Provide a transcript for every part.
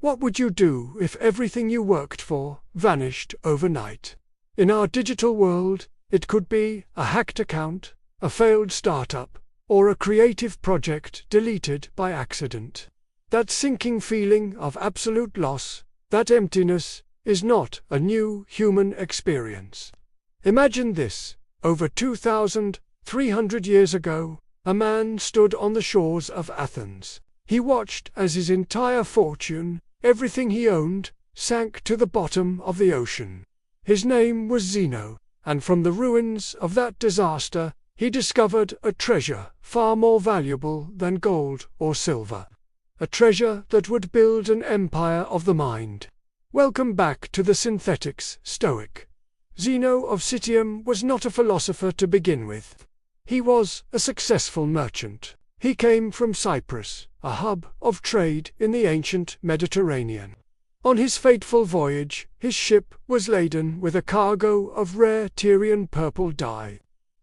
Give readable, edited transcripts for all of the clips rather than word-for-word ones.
What would you do if everything you worked for vanished overnight? In our digital world, it could be a hacked account, a failed startup, or a creative project deleted by accident. That sinking feeling of absolute loss, that emptiness, is not a new human experience. Imagine this: over 2,300 years ago, a man stood on the shores of Athens. He watched as his entire fortune, everything he owned, sank to the bottom of the ocean. His name was Zeno, and from the ruins of that disaster, he discovered a treasure far more valuable than gold or silver. A treasure that would build an empire of the mind. Welcome back to the Synthetix Stoic. Zeno of Citium was not a philosopher to begin with. He was a successful merchant. He came from Cyprus, a hub of trade in the ancient Mediterranean. On his fateful voyage, his ship was laden with a cargo of rare Tyrian purple dye.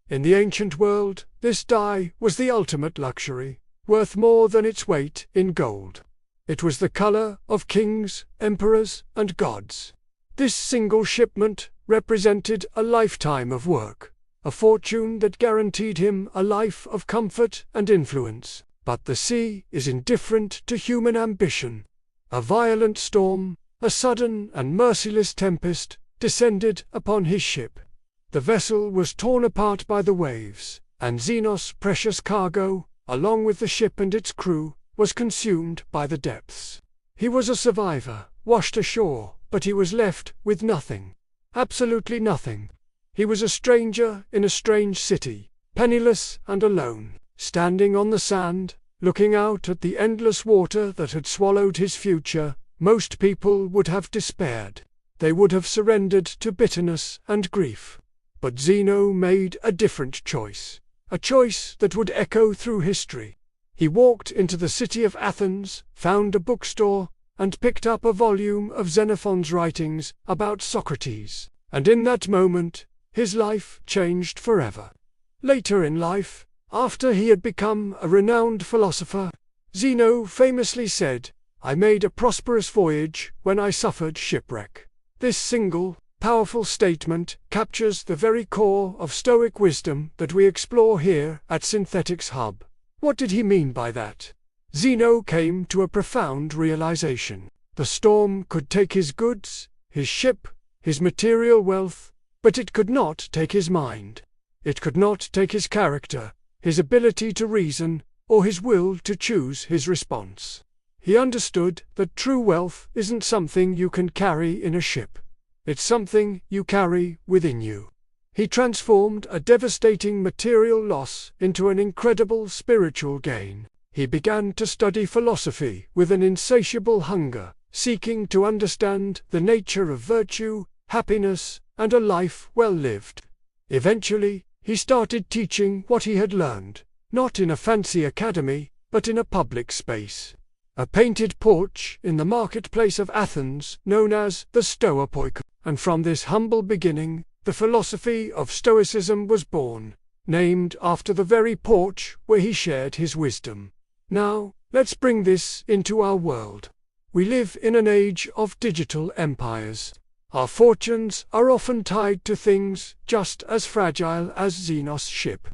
In the ancient world, this dye was the ultimate luxury, worth more than its weight in gold. It was the color of kings, emperors, and gods. This single shipment represented a lifetime of work, a fortune that guaranteed him a life of comfort and influence. But the sea is indifferent to human ambition. A violent storm, a sudden and merciless tempest, descended upon his ship. The vessel was torn apart by the waves, and Zenos' precious cargo, along with the ship and its crew, was consumed by the depths. He was a survivor, washed ashore, but he was left with nothing. Absolutely nothing. He was a stranger in a strange city, penniless and alone, standing on the sand, looking out at the endless water that had swallowed his future. Most people would have despaired. They would have surrendered to bitterness and grief. But Zeno made a different choice, a choice that would echo through history. He walked into the city of Athens, found a bookstore, and picked up a volume of Xenophon's writings about Socrates, and in that moment, his life changed forever. Later in life, after he had become a renowned philosopher, Zeno famously said, "I made a prosperous voyage when I suffered shipwreck." This single, powerful statement captures the very core of Stoic wisdom that we explore here at Synthetix Hub. What did he mean by that? Zeno came to a profound realization. The storm could take his goods, his ship, his material wealth, but it could not take his mind. It could not take his character, his ability to reason, or his will to choose his response. He understood that true wealth isn't something you can carry in a ship. It's something you carry within you. He transformed a devastating material loss into an incredible spiritual gain. He began to study philosophy with an insatiable hunger, seeking to understand the nature of virtue, happiness, and a life well lived. Eventually, he started teaching what he had learned, not in a fancy academy, but in a public space. A painted porch in the marketplace of Athens known as the Stoic. And from this humble beginning, the philosophy of Stoicism was born, named after the very porch where he shared his wisdom. Now, let's bring this into our world. We live in an age of digital empires. Our fortunes are often tied to things just as fragile as Zenos' ship.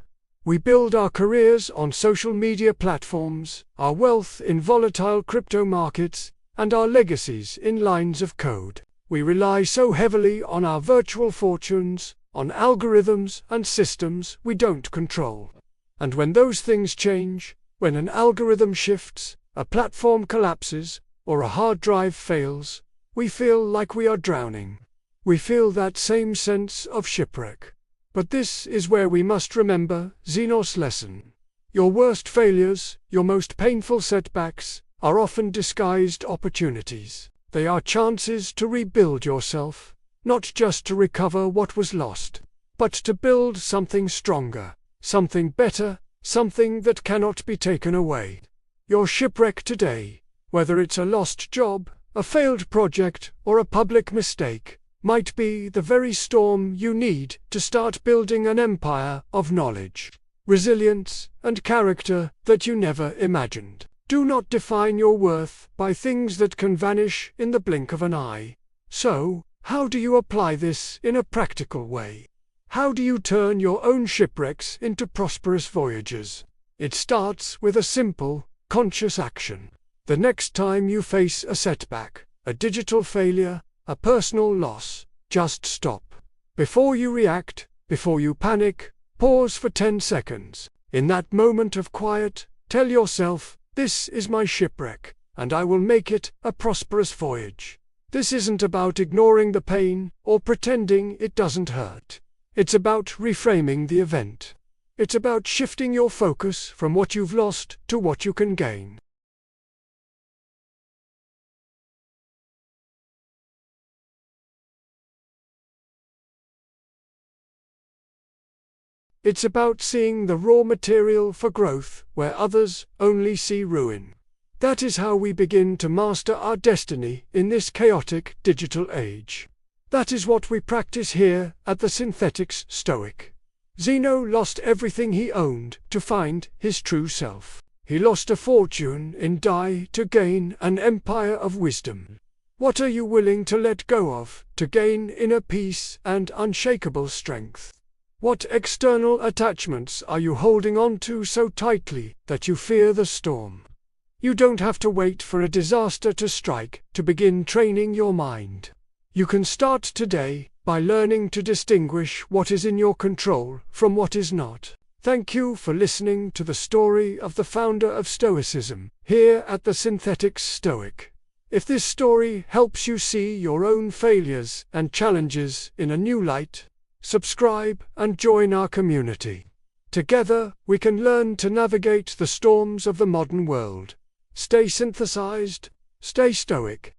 We build our careers on social media platforms, our wealth in volatile crypto markets, and our legacies in lines of code. We rely so heavily on our virtual fortunes, on algorithms and systems we don't control. And when those things change, when an algorithm shifts, a platform collapses, or a hard drive fails, we feel like we are drowning. We feel that same sense of shipwreck. But this is where we must remember Zenos' lesson. Your worst failures, your most painful setbacks, are often disguised opportunities. They are chances to rebuild yourself, not just to recover what was lost, but to build something stronger, something better, something that cannot be taken away. Your shipwreck today, whether it's a lost job, a failed project, or a public mistake, might be the very storm you need to start building an empire of knowledge, resilience, and character that you never imagined. Do not define your worth by things that can vanish in the blink of an eye. So, how do you apply this in a practical way? How do you turn your own shipwrecks into prosperous voyages? It starts with a simple, conscious action. The next time you face a setback, a digital failure, a personal loss, just stop. Before you react, before you panic, pause for 10 seconds. In that moment of quiet, tell yourself, "This is my shipwreck, and I will make it a prosperous voyage." This isn't about ignoring the pain or pretending it doesn't hurt. It's about reframing the event. It's about shifting your focus from what you've lost to what you can gain. It's about seeing the raw material for growth where others only see ruin. That is how we begin to master our destiny in this chaotic digital age. That is what we practice here at the Synthetix Stoic. Zeno lost everything he owned to find his true self. He lost a fortune in dye to gain an empire of wisdom. What are you willing to let go of to gain inner peace and unshakable strength? What external attachments are you holding on to so tightly that you fear the storm? You don't have to wait for a disaster to strike to begin training your mind. You can start today by learning to distinguish what is in your control from what is not. Thank you for listening to the story of the founder of Stoicism, here at the Synthetix Stoic. If this story helps you see your own failures and challenges in a new light, subscribe and join our community. Together, we can learn to navigate the storms of the modern world. Stay synthesized, stay stoic,